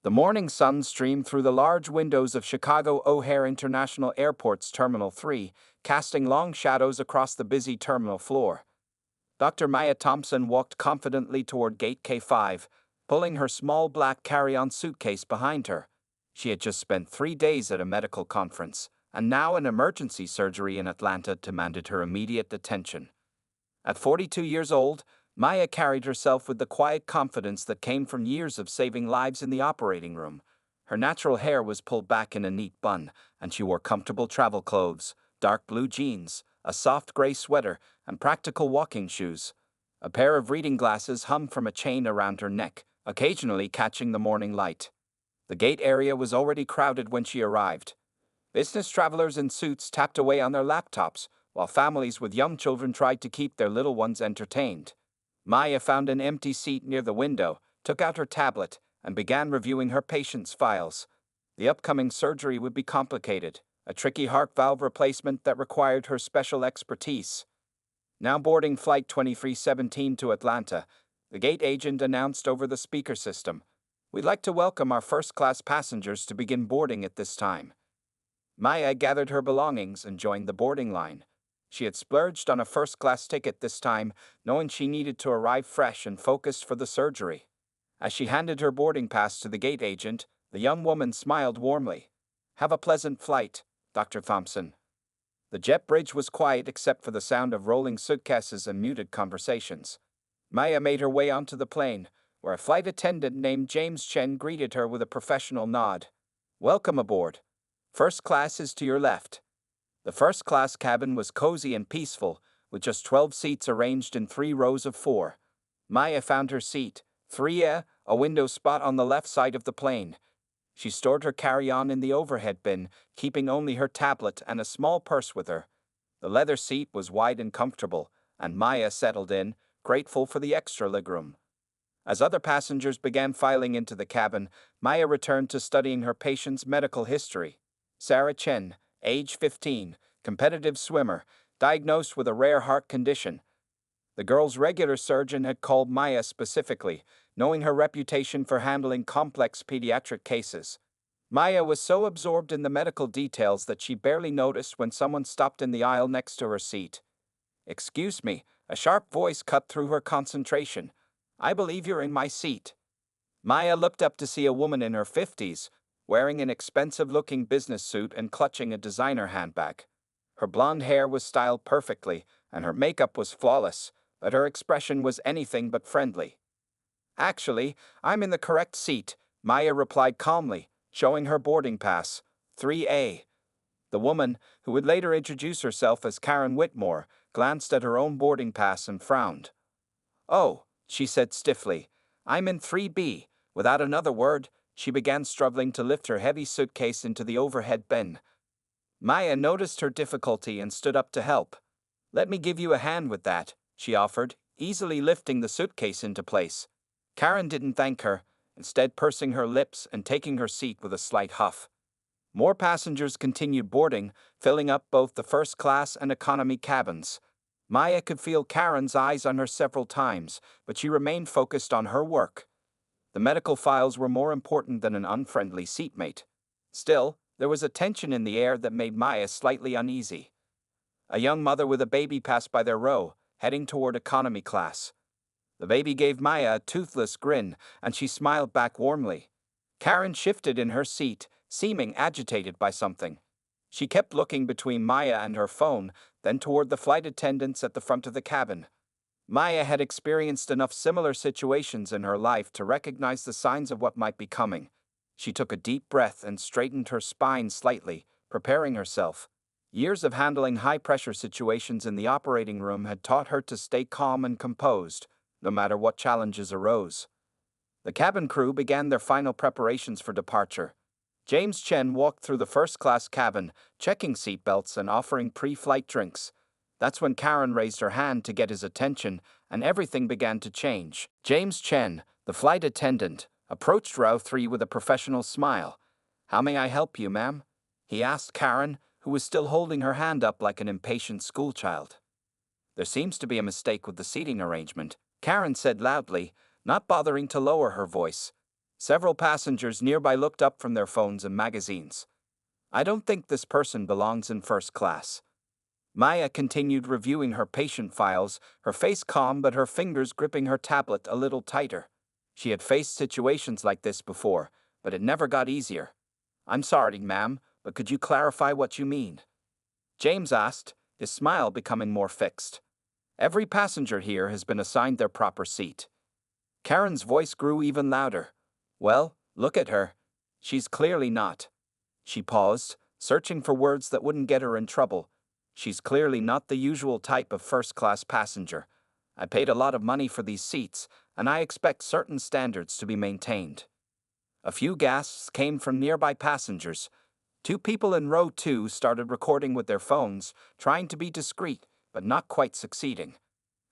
The morning sun streamed through the large windows of Chicago O'Hare International Airport's Terminal 3, casting long shadows across the busy terminal floor. Dr. Maya Thompson walked confidently toward Gate K5, pulling her small black carry-on suitcase behind her. She had just spent 3 days at a medical conference, and now an emergency surgery in Atlanta demanded her immediate attention. At 42 years old, Maya carried herself with the quiet confidence that came from years of saving lives in the operating room. Her natural hair was pulled back in a neat bun, and she wore comfortable travel clothes, dark blue jeans, a soft gray sweater, and practical walking shoes. A pair of reading glasses hung from a chain around her neck, occasionally catching the morning light. The gate area was already crowded when she arrived. Business travelers in suits tapped away on their laptops, while families with young children tried to keep their little ones entertained. Maya found an empty seat near the window, took out her tablet, and began reviewing her patient's files. The upcoming surgery would be complicated, a tricky heart valve replacement that required her special expertise. Now boarding Flight 2317 to Atlanta, the gate agent announced over the speaker system, "We'd like to welcome our first-class passengers to begin boarding at this time." Maya gathered her belongings and joined the boarding line. She had splurged on a first-class ticket this time, knowing she needed to arrive fresh and focused for the surgery. As she handed her boarding pass to the gate agent, the young woman smiled warmly. "Have a pleasant flight, Dr. Thompson." The jet bridge was quiet except for the sound of rolling suitcases and muted conversations. Maya made her way onto the plane, where a flight attendant named James Chen greeted her with a professional nod. "Welcome aboard. First class is to your left." The first-class cabin was cozy and peaceful, with just 12 seats arranged in 3 rows of 4. Maya found her seat, 3A, a window spot on the left side of the plane. She stored her carry-on in the overhead bin, keeping only her tablet and a small purse with her. The leather seat was wide and comfortable, and Maya settled in, grateful for the extra legroom. As other passengers began filing into the cabin, Maya returned to studying her patient's medical history. Sarah Chen, age 15, competitive swimmer, diagnosed with a rare heart condition. The girl's regular surgeon had called Maya specifically, knowing her reputation for handling complex pediatric cases. Maya was so absorbed in the medical details that she barely noticed when someone stopped in the aisle next to her seat. "Excuse me," a sharp voice cut through her concentration. "I believe you're in my seat." Maya looked up to see a woman in her 50s, wearing an expensive-looking business suit and clutching a designer handbag. Her blonde hair was styled perfectly, and her makeup was flawless, but her expression was anything but friendly. "Actually, I'm in the correct seat," Maya replied calmly, showing her boarding pass, 3A. The woman, who would later introduce herself as Karen Whitmore, glanced at her own boarding pass and frowned. "Oh," she said stiffly, "I'm in 3B." Without another word, she began struggling to lift her heavy suitcase into the overhead bin. Maya noticed her difficulty and stood up to help. "Let me give you a hand with that," she offered, easily lifting the suitcase into place. Karen didn't thank her, instead pursing her lips and taking her seat with a slight huff. More passengers continued boarding, filling up both the first-class and economy cabins. Maya could feel Karen's eyes on her several times, but she remained focused on her work. The medical files were more important than an unfriendly seatmate. Still, there was a tension in the air that made Maya slightly uneasy. A young mother with a baby passed by their row, heading toward economy class. The baby gave Maya a toothless grin, and she smiled back warmly. Karen shifted in her seat, seeming agitated by something. She kept looking between Maya and her phone, then toward the flight attendants at the front of the cabin. Maya had experienced enough similar situations in her life to recognize the signs of what might be coming. She took a deep breath and straightened her spine slightly, preparing herself. Years of handling high-pressure situations in the operating room had taught her to stay calm and composed, no matter what challenges arose. The cabin crew began their final preparations for departure. James Chen walked through the first-class cabin, checking seatbelts and offering pre-flight drinks. That's when Karen raised her hand to get his attention, and everything began to change. James Chen, the flight attendant, approached row 3 with a professional smile. "How may I help you, ma'am?" he asked Karen, who was still holding her hand up like an impatient schoolchild. "There seems to be a mistake with the seating arrangement," Karen said loudly, not bothering to lower her voice. Several passengers nearby looked up from their phones and magazines. I don't think this person belongs in first class. Maya continued reviewing her patient files, her face calm but her fingers gripping her tablet a little tighter. She had faced situations like this before, but it never got easier. "I'm sorry, ma'am, but could you clarify what you mean?" James asked, his smile becoming more fixed. "Every passenger here has been assigned their proper seat." Karen's voice grew even louder. "Well, look at her. She's clearly not." She paused, searching for words that wouldn't get her in trouble. "She's clearly not the usual type of first-class passenger. I paid a lot of money for these seats, and I expect certain standards to be maintained." A few gasps came from nearby passengers. Two people in row 2 started recording with their phones, trying to be discreet, but not quite succeeding.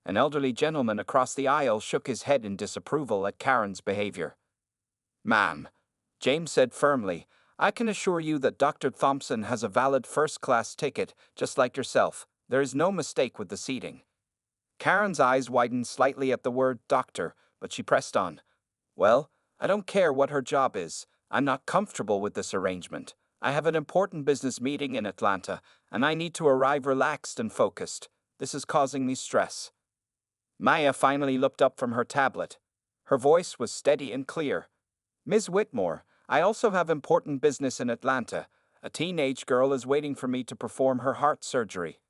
An elderly gentleman across the aisle shook his head in disapproval at Karen's behavior. "Ma'am," James said firmly, "I can assure you that Dr. Thompson has a valid first-class ticket, just like yourself. There is no mistake with the seating." Karen's eyes widened slightly at the word doctor, but she pressed on. "Well, I don't care what her job is. I'm not comfortable with this arrangement. I have an important business meeting in Atlanta, and I need to arrive relaxed and focused. This is causing me stress." Maya finally looked up from her tablet. Her voice was steady and clear. "Ms. Whitmore, I also have important business in Atlanta. A teenage girl is waiting for me to perform her heart surgery.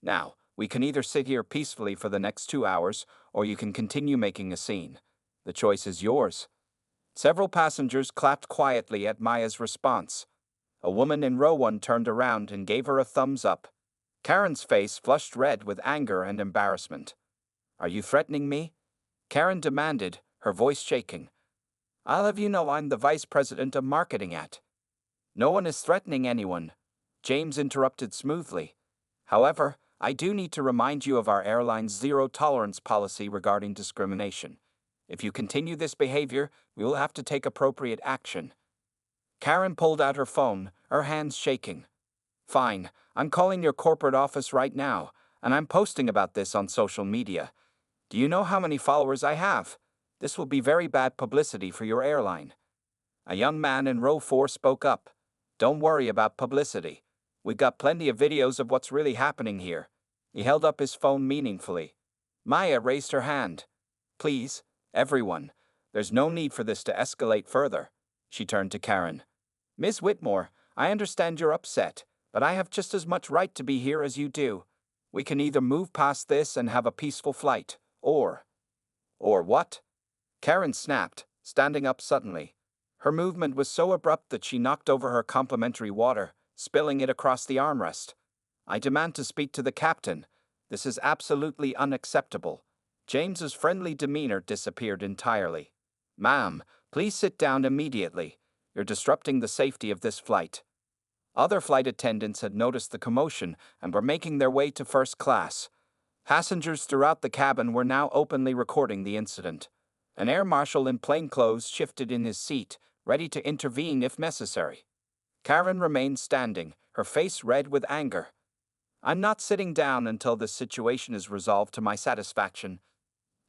Now, we can either sit here peacefully for the next 2 hours, or you can continue making a scene. The choice is yours." Several passengers clapped quietly at Maya's response. A woman in row 1 turned around and gave her a thumbs up. Karen's face flushed red with anger and embarrassment. "Are you threatening me?" Karen demanded, her voice shaking. "I'll have you know I'm the vice president of marketing at." "No one is threatening anyone," James interrupted smoothly. "However, I do need to remind you of our airline's zero-tolerance policy regarding discrimination. If you continue this behavior, we will have to take appropriate action." Karen pulled out her phone, her hands shaking. "Fine, I'm calling your corporate office right now, and I'm posting about this on social media. Do you know how many followers I have? This will be very bad publicity for your airline." A young man in row 4 spoke up. "Don't worry about publicity. We got plenty of videos of what's really happening here." He held up his phone meaningfully. Maya raised her hand. "Please, everyone, there's no need for this to escalate further." She turned to Karen. "Ms. Whitmore, I understand you're upset, but I have just as much right to be here as you do. We can either move past this and have a peaceful flight, or..." "Or what?" Karen snapped, standing up suddenly. Her movement was so abrupt that she knocked over her complimentary water, spilling it across the armrest. "I demand to speak to the captain. This is absolutely unacceptable." James's friendly demeanor disappeared entirely. "Ma'am, please sit down immediately. You're disrupting the safety of this flight." Other flight attendants had noticed the commotion and were making their way to first class. Passengers throughout the cabin were now openly recording the incident. An air marshal in plainclothes shifted in his seat, ready to intervene if necessary. Karen remained standing, her face red with anger. "I'm not sitting down until this situation is resolved to my satisfaction.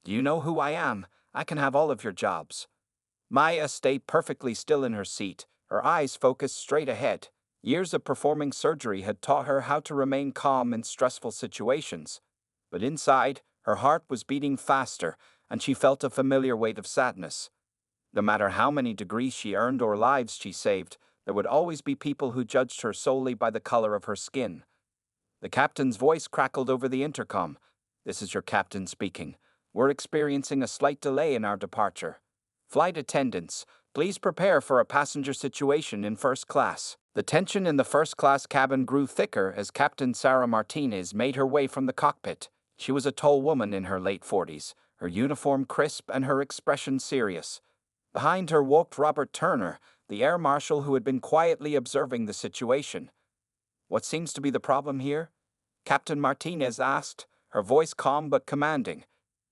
Do you know who I am? I can have all of your jobs." Maya stayed perfectly still in her seat, her eyes focused straight ahead. Years of performing surgery had taught her how to remain calm in stressful situations. But inside, her heart was beating faster, and she felt a familiar weight of sadness. No matter how many degrees she earned or lives she saved, there would always be people who judged her solely by the color of her skin. The captain's voice crackled over the intercom. "This is your captain speaking. We're experiencing a slight delay in our departure. Flight attendants, please prepare for a passenger situation in first class." The tension in the first-class cabin grew thicker as Captain Sarah Martinez made her way from the cockpit. She was a tall woman in her late 40s, her uniform crisp and her expression serious. Behind her walked Robert Turner, the air marshal who had been quietly observing the situation. "What seems to be the problem here?" Captain Martinez asked, her voice calm but commanding.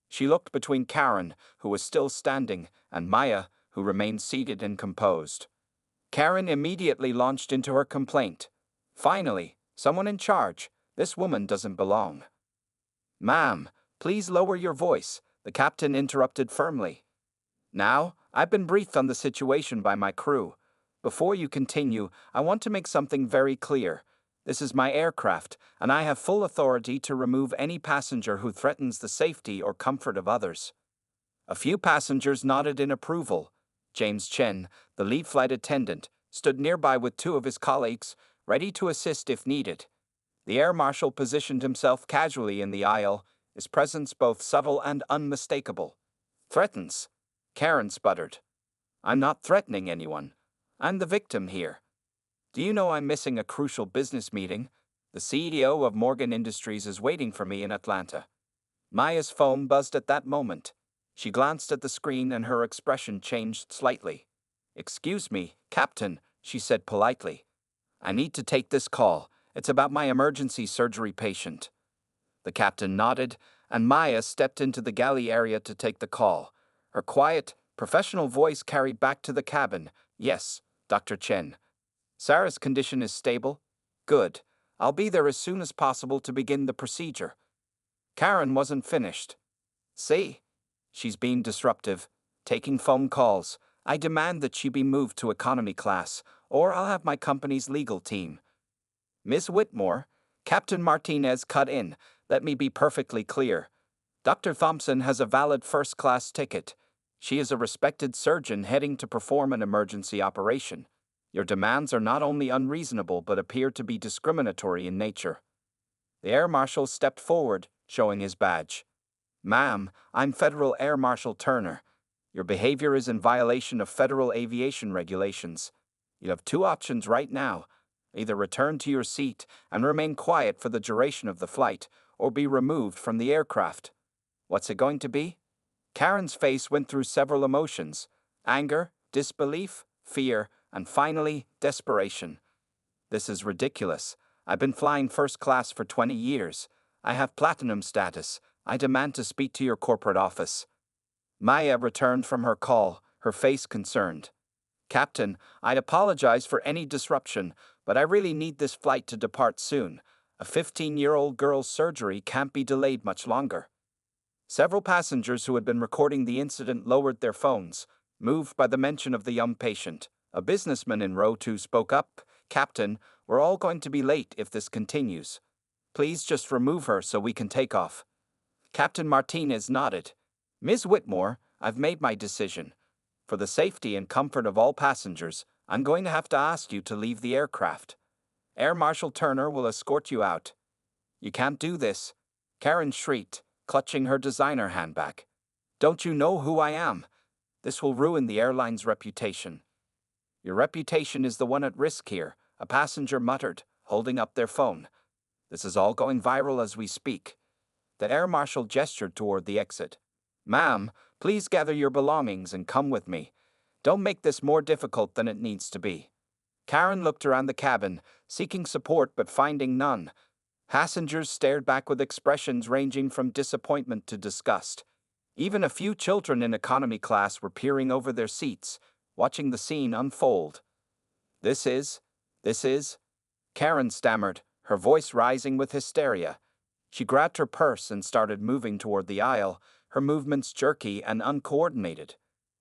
She looked between Karen, who was still standing, and Maya, who remained seated and composed. Karen immediately launched into her complaint. "Finally, someone in charge. This woman doesn't belong." "Ma'am, please lower your voice," the captain interrupted firmly. "Now, I've been briefed on the situation by my crew. Before you continue, I want to make something very clear. This is my aircraft, and I have full authority to remove any passenger who threatens the safety or comfort of others. A few passengers nodded in approval. James Chen, the lead flight attendant, stood nearby with two of his colleagues, ready to assist if needed. The air marshal positioned himself casually in the aisle, his presence both subtle and unmistakable. Threatens? Karen sputtered. I'm not threatening anyone. I'm the victim here. Do you know I'm missing a crucial business meeting? The CEO of Morgan Industries is waiting for me in Atlanta. Maya's phone buzzed at that moment. She glanced at the screen and her expression changed slightly. Excuse me, Captain, she said politely. I need to take this call. It's about my emergency surgery patient. The captain nodded, and Maya stepped into the galley area to take the call. Her quiet, professional voice carried back to the cabin. Yes, Dr. Chen. Sarah's condition is stable? Good. I'll be there as soon as possible to begin the procedure. Karen wasn't finished. See? She's being disruptive, taking phone calls. I demand that she be moved to economy class, or I'll have my company's legal team. Miss Whitmore, Captain Martinez cut in. Let me be perfectly clear. Dr. Thompson has a valid first-class ticket. She is a respected surgeon heading to perform an emergency operation. Your demands are not only unreasonable but appear to be discriminatory in nature. The Air Marshal stepped forward, showing his badge. Ma'am, I'm Federal Air Marshal Turner. Your behavior is in violation of federal aviation regulations. You have two options right now. Either return to your seat and remain quiet for the duration of the flight, or be removed from the aircraft. What's it going to be? Karen's face went through several emotions: anger, disbelief, fear, and finally, desperation. This is ridiculous. I've been flying first class for 20 years. I have platinum status. I demand to speak to your corporate office. Maya returned from her call, her face concerned. Captain, I'd apologize for any disruption, but I really need this flight to depart soon. A 15-year-old girl's surgery can't be delayed much longer. Several passengers who had been recording the incident lowered their phones, moved by the mention of the young patient. A businessman in row 2 spoke up. Captain, we're all going to be late if this continues. Please just remove her so we can take off. Captain Martinez nodded. Ms. Whitmore, I've made my decision. For the safety and comfort of all passengers, I'm going to have to ask you to leave the aircraft. Air Marshal Turner will escort you out. You can't do this, Karen shrieked, clutching her designer handbag. Don't you know who I am? This will ruin the airline's reputation. Your reputation is the one at risk here, a passenger muttered, holding up their phone. This is all going viral as we speak. The air marshal gestured toward the exit. Ma'am, please gather your belongings and come with me. Don't make this more difficult than it needs to be. Karen looked around the cabin, seeking support but finding none. Passengers stared back with expressions ranging from disappointment to disgust. Even a few children in economy class were peering over their seats, watching the scene unfold. This is... Karen stammered, her voice rising with hysteria. She grabbed her purse and started moving toward the aisle, her movements jerky and uncoordinated.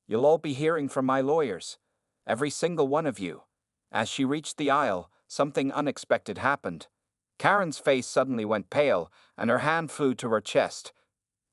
You'll all be hearing from my lawyers. Every single one of you. As she reached the aisle, something unexpected happened. Karen's face suddenly went pale, and her hand flew to her chest.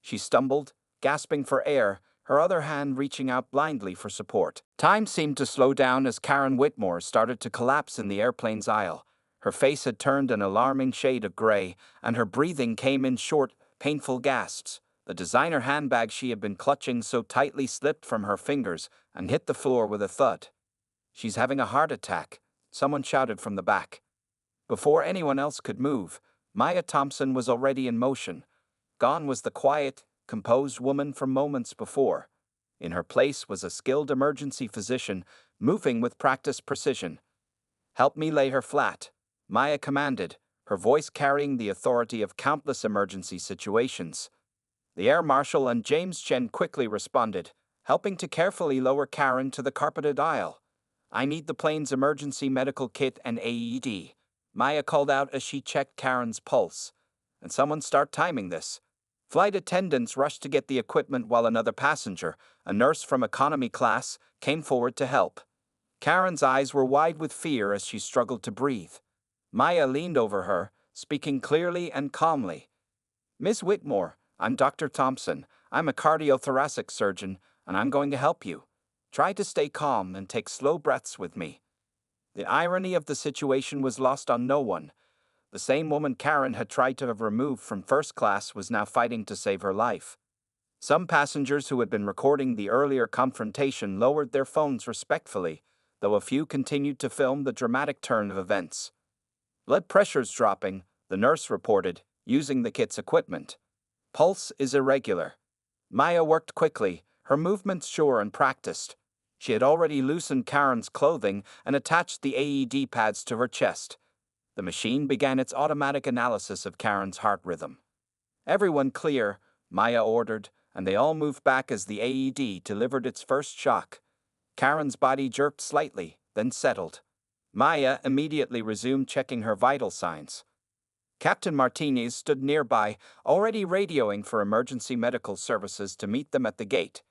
She stumbled, gasping for air, her other hand reaching out blindly for support. Time seemed to slow down as Karen Whitmore started to collapse in the airplane's aisle. Her face had turned an alarming shade of gray, and her breathing came in short, painful gasps. The designer handbag she had been clutching so tightly slipped from her fingers and hit the floor with a thud. She's having a heart attack, someone shouted from the back. Before anyone else could move, Maya Thompson was already in motion. Gone was the quiet, composed woman from moments before. In her place was a skilled emergency physician, moving with practiced precision. Help me lay her flat, Maya commanded, her voice carrying the authority of countless emergency situations. The air marshal and James Chen quickly responded, helping to carefully lower Karen to the carpeted aisle. I need the plane's emergency medical kit and AED, Maya called out as she checked Karen's pulse. And someone start timing this. Flight attendants rushed to get the equipment while another passenger, a nurse from economy class, came forward to help. Karen's eyes were wide with fear as she struggled to breathe. Maya leaned over her, speaking clearly and calmly. "Miss Whitmore, I'm Dr. Thompson. I'm a cardiothoracic surgeon, and I'm going to help you. Try to stay calm and take slow breaths with me." The irony of the situation was lost on no one. The same woman Karen had tried to have removed from first class was now fighting to save her life. Some passengers who had been recording the earlier confrontation lowered their phones respectfully, though a few continued to film the dramatic turn of events. "Blood pressure's dropping," the nurse reported, using the kit's equipment. "Pulse is irregular." Maya worked quickly, her movements sure and practiced. She had already loosened Karen's clothing and attached the AED pads to her chest. The machine began its automatic analysis of Karen's heart rhythm. "Everyone clear," Maya ordered, and they all moved back as the AED delivered its first shock. Karen's body jerked slightly, then settled. Maya immediately resumed checking her vital signs. Captain Martinez stood nearby, already radioing for emergency medical services to meet them at the gate.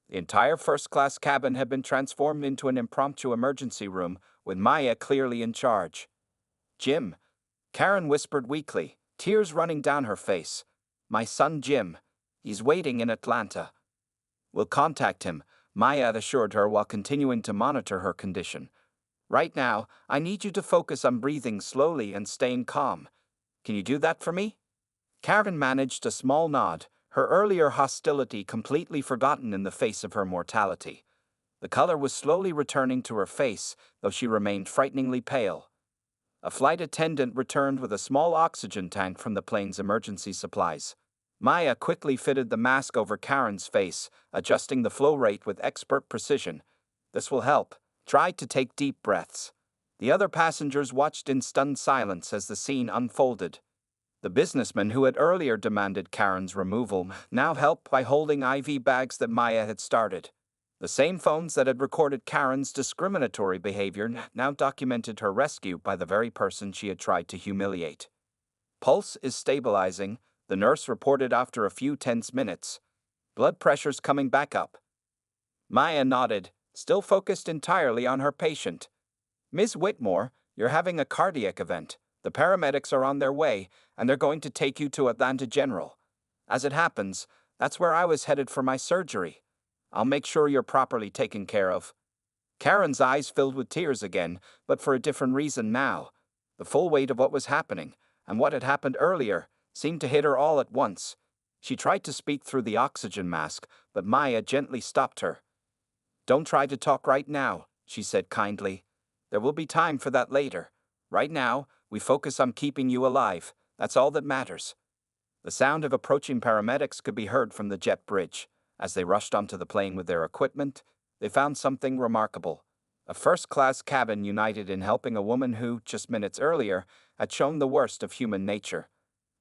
The entire first-class cabin had been transformed into an impromptu emergency room, with Maya clearly in charge. "Jim," Karen whispered weakly, tears running down her face. "My son Jim. He's waiting in Atlanta." "We'll contact him," Maya assured her while continuing to monitor her condition. "Right now, I need you to focus on breathing slowly and staying calm. Can you do that for me?" Karen managed a small nod, her earlier hostility completely forgotten in the face of her mortality. The color was slowly returning to her face, though she remained frighteningly pale. A flight attendant returned with a small oxygen tank from the plane's emergency supplies. Maya quickly fitted the mask over Karen's face, adjusting the flow rate with expert precision. "This will help. Try to take deep breaths." The other passengers watched in stunned silence as the scene unfolded. The businessman who had earlier demanded Karen's removal now helped by holding IV bags that Maya had started. The same phones that had recorded Karen's discriminatory behavior now documented her rescue by the very person she had tried to humiliate. "Pulse is stabilizing," the nurse reported after a few tense minutes. "Blood pressure's coming back up." Maya nodded, still focused entirely on her patient. "Ms. Whitmore, you're having a cardiac event. The paramedics are on their way, and they're going to take you to Atlanta General. As it happens, that's where I was headed for my surgery. I'll make sure you're properly taken care of." Karen's eyes filled with tears again, but for a different reason now. The full weight of what was happening, and what had happened earlier, seemed to hit her all at once. She tried to speak through the oxygen mask, but Maya gently stopped her. "Don't try to talk right now," she said kindly. "There will be time for that later. Right now, we focus on keeping you alive. That's all that matters." The sound of approaching paramedics could be heard from the jet bridge. As they rushed onto the plane with their equipment, they found something remarkable. A first-class cabin united in helping a woman who, just minutes earlier, had shown the worst of human nature.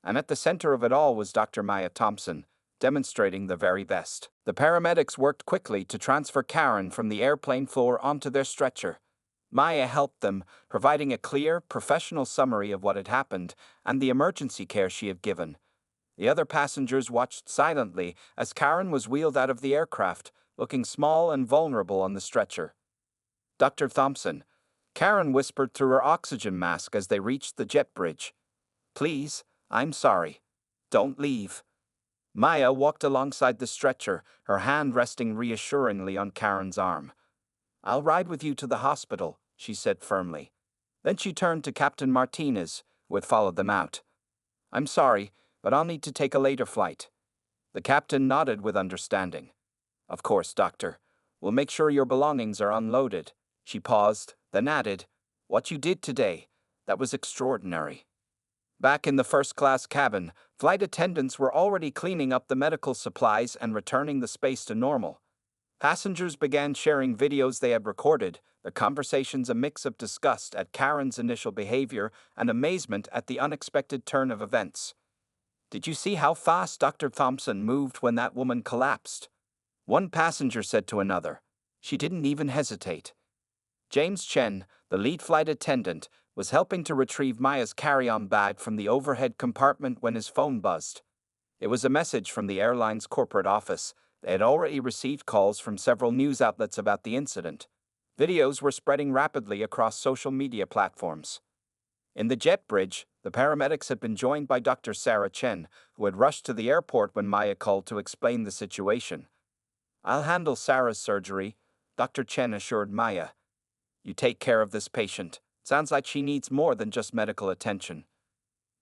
And at the center of it all was Dr. Maya Thompson, demonstrating the very best. The paramedics worked quickly to transfer Karen from the airplane floor onto their stretcher. Maya helped them, providing a clear, professional summary of what had happened and the emergency care she had given. The other passengers watched silently as Karen was wheeled out of the aircraft, looking small and vulnerable on the stretcher. "Dr. Thompson," Karen whispered through her oxygen mask as they reached the jet bridge. "Please, I'm sorry. Don't leave." Maya walked alongside the stretcher, her hand resting reassuringly on Karen's arm. "I'll ride with you to the hospital," she said firmly. Then she turned to Captain Martinez, who had followed them out. "I'm sorry, but I'll need to take a later flight." The captain nodded with understanding. "Of course, Doctor. We'll make sure your belongings are unloaded." She paused, then added, "What you did today, that was extraordinary." Back in the first-class cabin, flight attendants were already cleaning up the medical supplies and returning the space to normal. Passengers began sharing videos they had recorded, their conversations a mix of disgust at Karen's initial behavior and amazement at the unexpected turn of events. "Did you see how fast Dr. Thompson moved when that woman collapsed?" One passenger said to another. "She didn't even hesitate." James Chen, the lead flight attendant, was helping to retrieve Maya's carry-on bag from the overhead compartment when his phone buzzed. It was a message from the airline's corporate office. They had already received calls from several news outlets about the incident. Videos were spreading rapidly across social media platforms. In the jet bridge, the paramedics had been joined by Dr. Sarah Chen, who had rushed to the airport when Maya called to explain the situation. "I'll handle Sarah's surgery," Dr. Chen assured Maya. "You take care of this patient. Sounds like she needs more than just medical attention."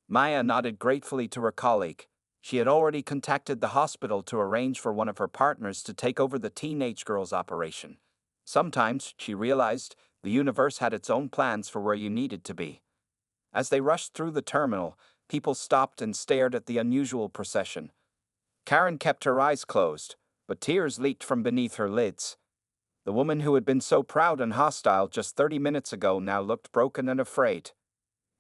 Maya nodded gratefully to her colleague. She had already contacted the hospital to arrange for one of her partners to take over the teenage girl's operation. Sometimes, she realized, the universe had its own plans for where you needed to be. As they rushed through the terminal, people stopped and stared at the unusual procession. Karen kept her eyes closed, but tears leaked from beneath her lids. The woman who had been so proud and hostile just 30 minutes ago now looked broken and afraid.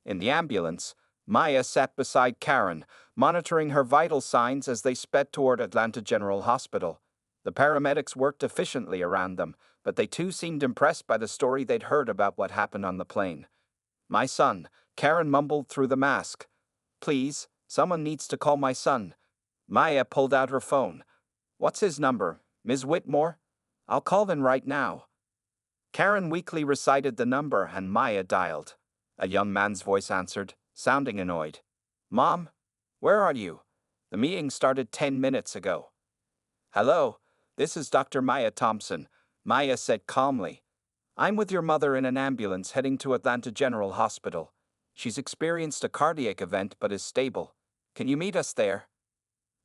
In the ambulance, Maya sat beside Karen, monitoring her vital signs as they sped toward Atlanta General Hospital. The paramedics worked efficiently around them, but they too seemed impressed by the story they'd heard about what happened on the plane. "My son," Karen mumbled through the mask. "Please, someone needs to call my son." Maya pulled out her phone. "What's his number, Ms. Whitmore? I'll call them right now." Karen weakly recited the number and Maya dialed. A young man's voice answered, sounding annoyed. "Mom? Where are you? The meeting started 10 minutes ago." "Hello, this is Dr. Maya Thompson," Maya said calmly. "I'm with your mother in an ambulance heading to Atlanta General Hospital. She's experienced a cardiac event but is stable. Can you meet us there?"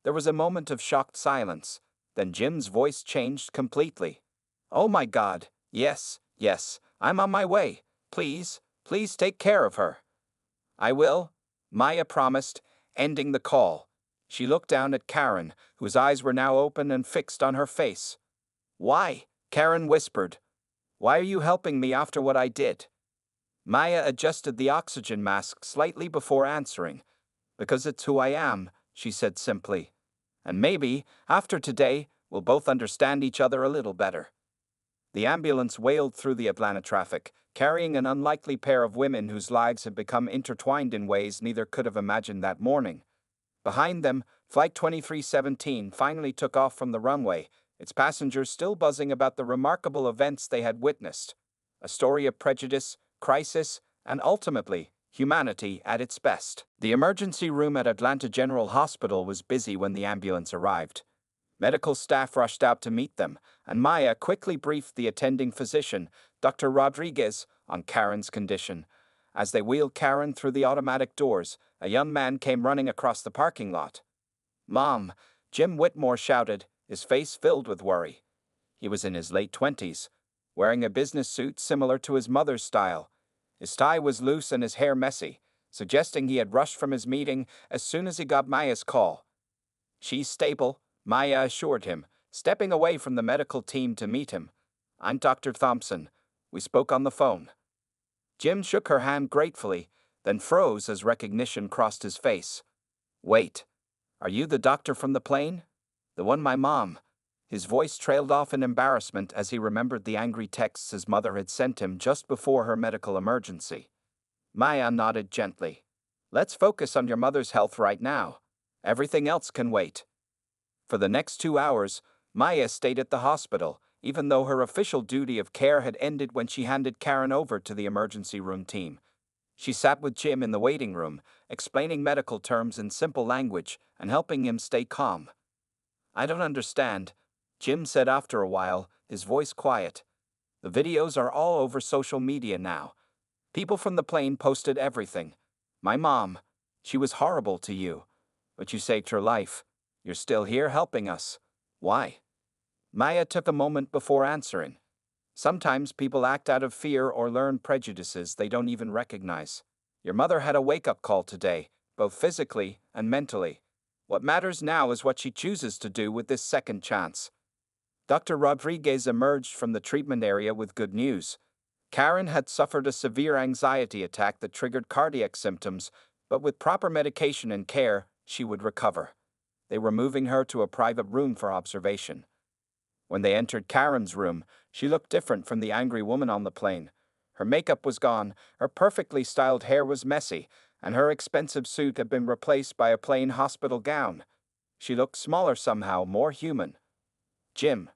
There was a moment of shocked silence. Then Jim's voice changed completely. "Oh my God, yes, I'm on my way. Please take care of her." "I will," Maya promised, ending the call. She looked down at Karen, whose eyes were now open and fixed on her face. "Why?" Karen whispered. "Why are you helping me after what I did?" Maya adjusted the oxygen mask slightly before answering. "Because it's who I am," she said simply. "And maybe, after today, we'll both understand each other a little better." The ambulance wailed through the Atlanta traffic, carrying an unlikely pair of women whose lives had become intertwined in ways neither could have imagined that morning. Behind them, Flight 2317 finally took off from the runway, its passengers still buzzing about the remarkable events they had witnessed. A story of prejudice, crisis, and ultimately, humanity at its best. The emergency room at Atlanta General Hospital was busy when the ambulance arrived. Medical staff rushed out to meet them, and Maya quickly briefed the attending physician, Dr. Rodriguez, on Karen's condition. As they wheeled Karen through the automatic doors, a young man came running across the parking lot. "Mom!" Jim Whitmore shouted, his face filled with worry. He was in his late 20s, wearing a business suit similar to his mother's style. His tie was loose and his hair messy, suggesting he had rushed from his meeting as soon as he got Maya's call. "She's stable," Maya assured him, stepping away from the medical team to meet him. "I'm Dr. Thompson. We spoke on the phone." Jim shook her hand gratefully, then froze as recognition crossed his face. "Wait, are you the doctor from the plane? The one my mom—" His voice trailed off in embarrassment as he remembered the angry texts his mother had sent him just before her medical emergency. Maya nodded gently. "Let's focus on your mother's health right now. Everything else can wait." For the next 2 hours, Maya stayed at the hospital, even though her official duty of care had ended when she handed Karen over to the emergency room team. She sat with Jim in the waiting room, explaining medical terms in simple language and helping him stay calm. "I don't understand," Jim said after a while, his voice quiet. "The videos are all over social media now. People from the plane posted everything. My mom, she was horrible to you, but you saved her life. You're still here helping us. Why?" Maya took a moment before answering. "Sometimes people act out of fear or learn prejudices they don't even recognize. Your mother had a wake-up call today, both physically and mentally. What matters now is what she chooses to do with this second chance." Dr. Rodriguez emerged from the treatment area with good news. Karen had suffered a severe anxiety attack that triggered cardiac symptoms, but with proper medication and care, she would recover. They were moving her to a private room for observation. When they entered Karen's room, she looked different from the angry woman on the plane. Her makeup was gone, her perfectly styled hair was messy, and her expensive suit had been replaced by a plain hospital gown. She looked smaller somehow, more human. Jim,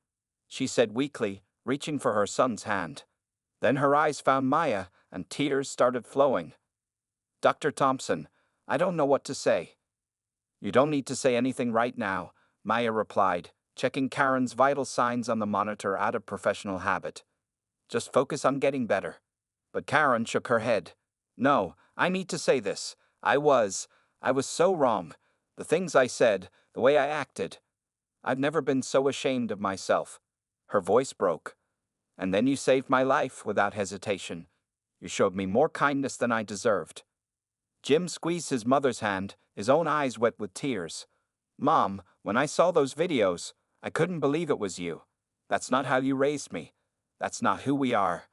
she said weakly, reaching for her son's hand. Then her eyes found Maya, and tears started flowing. Dr. Thompson, I don't know what to say. You don't need to say anything right now, Maya replied, checking Karen's vital signs on the monitor out of professional habit. Just focus on getting better. But Karen shook her head. No, I need to say this. I was so wrong. The things I said, the way I acted. I've never been so ashamed of myself. Her voice broke. And then you saved my life without hesitation. You showed me more kindness than I deserved. Jim squeezed his mother's hand, his own eyes wet with tears. Mom, when I saw those videos, I couldn't believe it was you. That's not how you raised me. That's not who we are.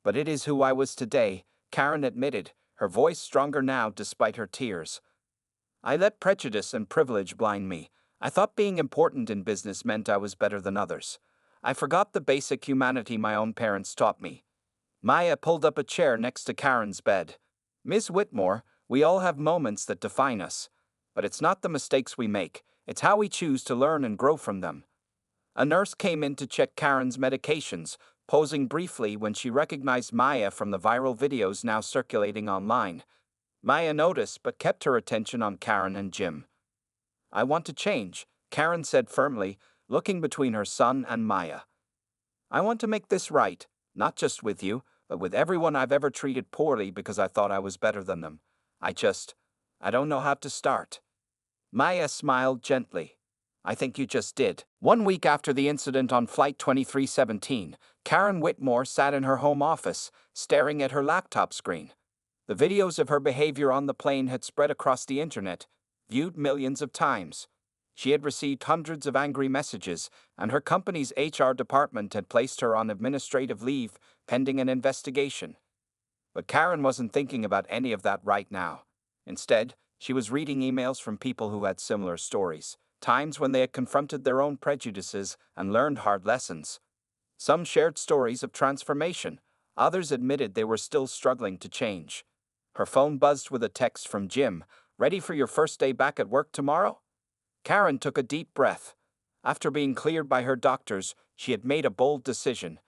But it is who I was today, Karen admitted, her voice stronger now despite her tears. I let prejudice and privilege blind me. I thought being important in business meant I was better than others. I forgot the basic humanity my own parents taught me. Maya pulled up a chair next to Karen's bed. Miss Whitmore, we all have moments that define us. But it's not the mistakes we make, it's how we choose to learn and grow from them. A nurse came in to check Karen's medications, posing briefly when she recognized Maya from the viral videos now circulating online. Maya noticed but kept her attention on Karen and Jim. I want to change, Karen said firmly, looking between her son and Maya. I want to make this right, not just with you, but with everyone I've ever treated poorly because I thought I was better than them. I don't know how to start. Maya smiled gently. I think you just did. 1 week after the incident on Flight 2317, Karen Whitmore sat in her home office, staring at her laptop screen. The videos of her behavior on the plane had spread across the internet, viewed millions of times. She had received hundreds of angry messages, and her company's HR department had placed her on administrative leave, pending an investigation. But Karen wasn't thinking about any of that right now. Instead, she was reading emails from people who had similar stories, times when they had confronted their own prejudices and learned hard lessons. Some shared stories of transformation, others admitted they were still struggling to change. Her phone buzzed with a text from Jim. Ready for your first day back at work tomorrow? Karen took a deep breath. After being cleared by her doctors, she had made a bold decision.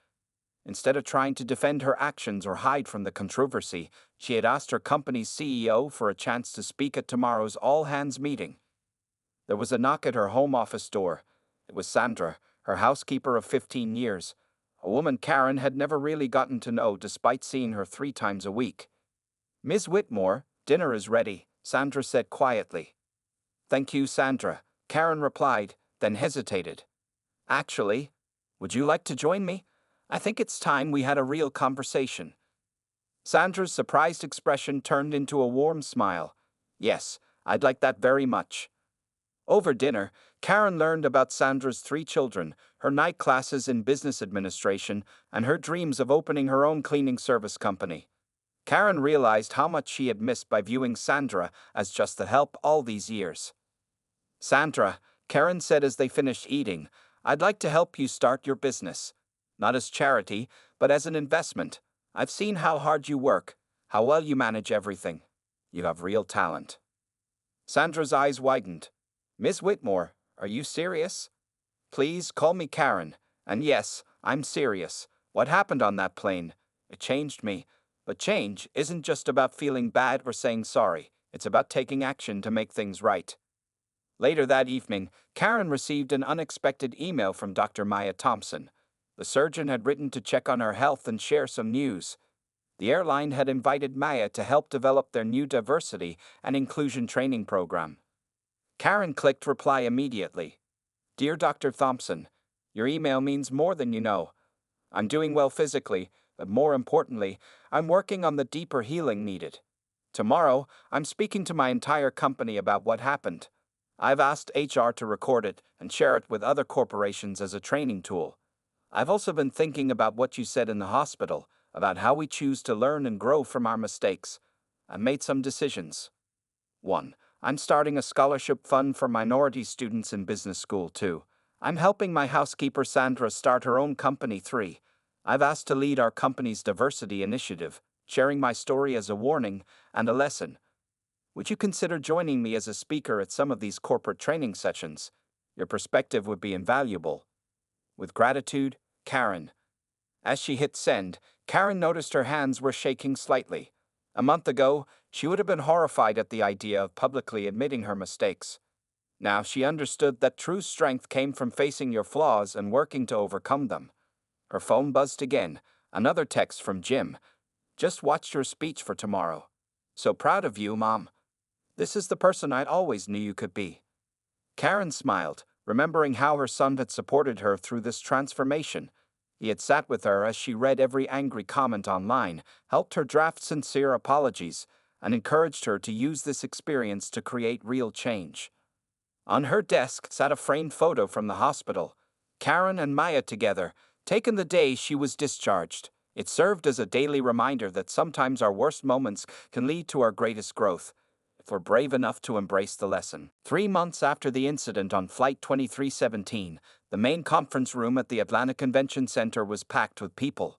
Instead of trying to defend her actions or hide from the controversy, she had asked her company's CEO for a chance to speak at tomorrow's all-hands meeting. There was a knock at her home office door. It was Sandra, her housekeeper of 15 years, a woman Karen had never really gotten to know despite seeing her 3 times a week. Ms. Whitmore, dinner is ready, Sandra said quietly. Thank you, Sandra, Karen replied, then hesitated. Actually, would you like to join me? I think it's time we had a real conversation. Sandra's surprised expression turned into a warm smile. Yes, I'd like that very much. Over dinner, Karen learned about Sandra's 3 children, her night classes in business administration, and her dreams of opening her own cleaning service company. Karen realized how much she had missed by viewing Sandra as just the help all these years. Sandra, Karen said as they finished eating, I'd like to help you start your business. Not as charity, but as an investment. I've seen how hard you work, how well you manage everything. You have real talent. Sandra's eyes widened. Miss Whitmore, are you serious? Please call me Karen. And yes, I'm serious. What happened on that plane? It changed me. But change isn't just about feeling bad or saying sorry. It's about taking action to make things right. Later that evening, Karen received an unexpected email from Dr. Maya Thompson. The surgeon had written to check on her health and share some news. The airline had invited Maya to help develop their new diversity and inclusion training program. Karen clicked reply immediately. Dear Dr. Thompson, your email means more than you know. I'm doing well physically, but more importantly, I'm working on the deeper healing needed. Tomorrow, I'm speaking to my entire company about what happened. I've asked HR to record it and share it with other corporations as a training tool. I've also been thinking about what you said in the hospital, about how we choose to learn and grow from our mistakes. I've made some decisions. 1. I'm starting a scholarship fund for minority students in business school. 2. I'm helping my housekeeper Sandra start her own company. 3. I've asked to lead our company's diversity initiative, sharing my story as a warning and a lesson. Would you consider joining me as a speaker at some of these corporate training sessions? Your perspective would be invaluable. With gratitude, Karen. As she hit send, Karen noticed her hands were shaking slightly. A month ago, she would have been horrified at the idea of publicly admitting her mistakes. Now she understood that true strength came from facing your flaws and working to overcome them. Her phone buzzed again, another text from Jim. Just watched your speech for tomorrow. So proud of you, Mom. This is the person I always knew you could be. Karen smiled, remembering how her son had supported her through this transformation. He had sat with her as she read every angry comment online, helped her draft sincere apologies, and encouraged her to use this experience to create real change. On her desk sat a framed photo from the hospital, Karen and Maya together, taken the day she was discharged. It served as a daily reminder that sometimes our worst moments can lead to our greatest growth, if we're brave enough to embrace the lesson. 3 months after the incident on Flight 2317, the main conference room at the Atlanta Convention Center was packed with people.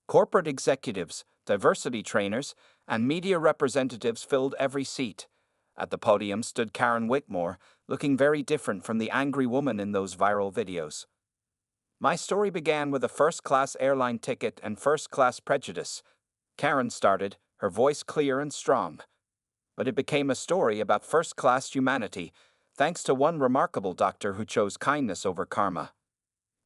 Corporate executives, diversity trainers, and media representatives filled every seat. At the podium stood Karen Whitmore, looking very different from the angry woman in those viral videos. My story began with a first-class airline ticket and first-class prejudice. Karen started, her voice clear and strong. But it became a story about first-class humanity, thanks to one remarkable doctor who chose kindness over karma.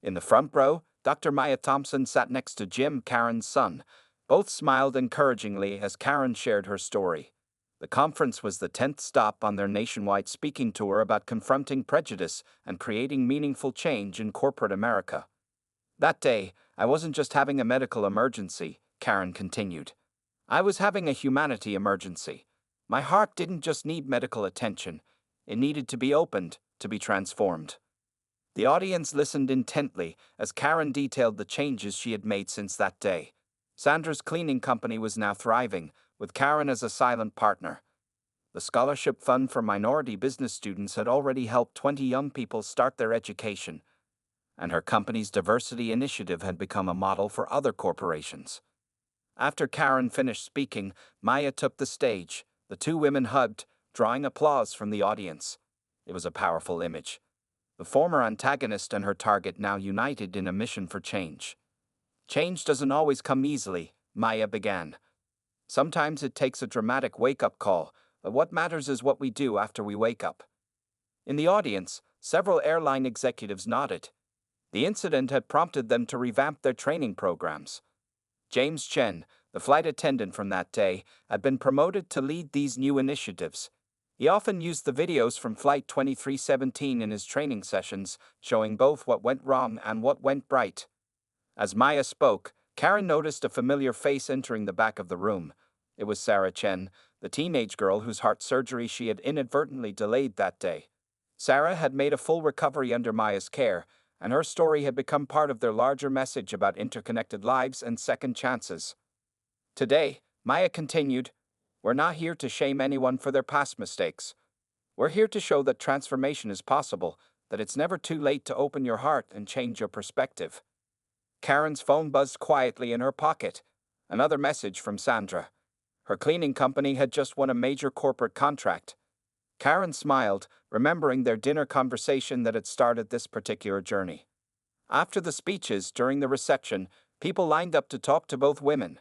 In the front row, Dr. Maya Thompson sat next to Jim, Karen's son. Both smiled encouragingly as Karen shared her story. The conference was the 10th stop on their nationwide speaking tour about confronting prejudice and creating meaningful change in corporate America. That day, I wasn't just having a medical emergency, Karen continued. I was having a humanity emergency. My heart didn't just need medical attention, it needed to be opened, to be transformed. The audience listened intently as Karen detailed the changes she had made since that day. Sandra's cleaning company was now thriving, with Karen as a silent partner. The scholarship fund for minority business students had already helped 20 young people start their education, and her company's diversity initiative had become a model for other corporations. After Karen finished speaking, Maya took the stage. The two women hugged, drawing applause from the audience. It was a powerful image. The former antagonist and her target now united in a mission for change. Change doesn't always come easily, Maya began. Sometimes it takes a dramatic wake-up call, but what matters is what we do after we wake up. In the audience, several airline executives nodded. The incident had prompted them to revamp their training programs. James Chen, the flight attendant from that day, had been promoted to lead these new initiatives. He often used the videos from Flight 2317 in his training sessions, showing both what went wrong and what went right. As Maya spoke, Karen noticed a familiar face entering the back of the room. It was Sarah Chen, the teenage girl whose heart surgery she had inadvertently delayed that day. Sarah had made a full recovery under Maya's care, and her story had become part of their larger message about interconnected lives and second chances. Today, Maya continued, we're not here to shame anyone for their past mistakes. We're here to show that transformation is possible, that it's never too late to open your heart and change your perspective. Karen's phone buzzed quietly in her pocket. Another message from Sandra. Her cleaning company had just won a major corporate contract. Karen smiled, remembering their dinner conversation that had started this particular journey. After the speeches during the reception, people lined up to talk to both women.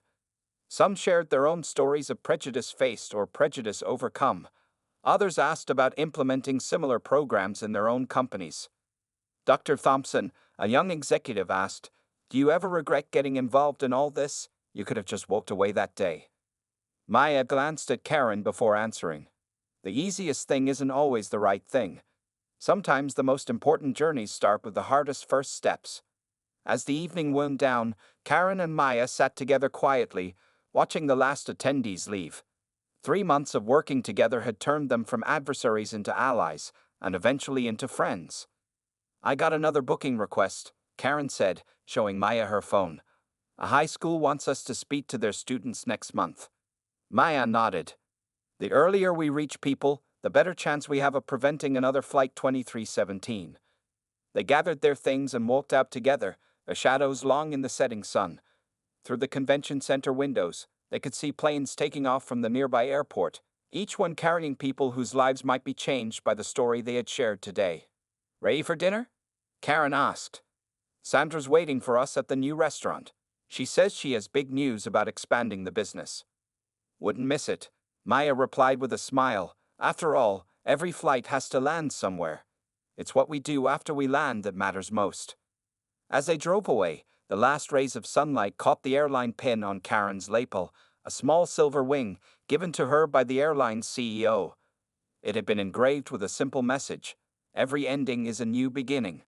Some shared their own stories of prejudice faced or prejudice overcome. Others asked about implementing similar programs in their own companies. Dr. Thompson, a young executive, asked, do you ever regret getting involved in all this? You could have just walked away that day. Maya glanced at Karen before answering. The easiest thing isn't always the right thing. Sometimes the most important journeys start with the hardest first steps. As the evening wound down, Karen and Maya sat together quietly, watching the last attendees leave. 3 months of working together had turned them from adversaries into allies, and eventually into friends. I got another booking request, Karen said, showing Maya her phone. A high school wants us to speak to their students next month. Maya nodded. The earlier we reach people, the better chance we have of preventing another Flight 2317. They gathered their things and walked out together, their shadows long in the setting sun. Through the convention center windows, they could see planes taking off from the nearby airport, each one carrying people whose lives might be changed by the story they had shared today. Ready for dinner? Karen asked. Sandra's waiting for us at the new restaurant. She says she has big news about expanding the business. Wouldn't miss it, Maya replied with a smile. After all, every flight has to land somewhere. It's what we do after we land that matters most. As they drove away, the last rays of sunlight caught the airline pin on Karen's lapel, a small silver wing given to her by the airline's CEO. It had been engraved with a simple message: every ending is a new beginning.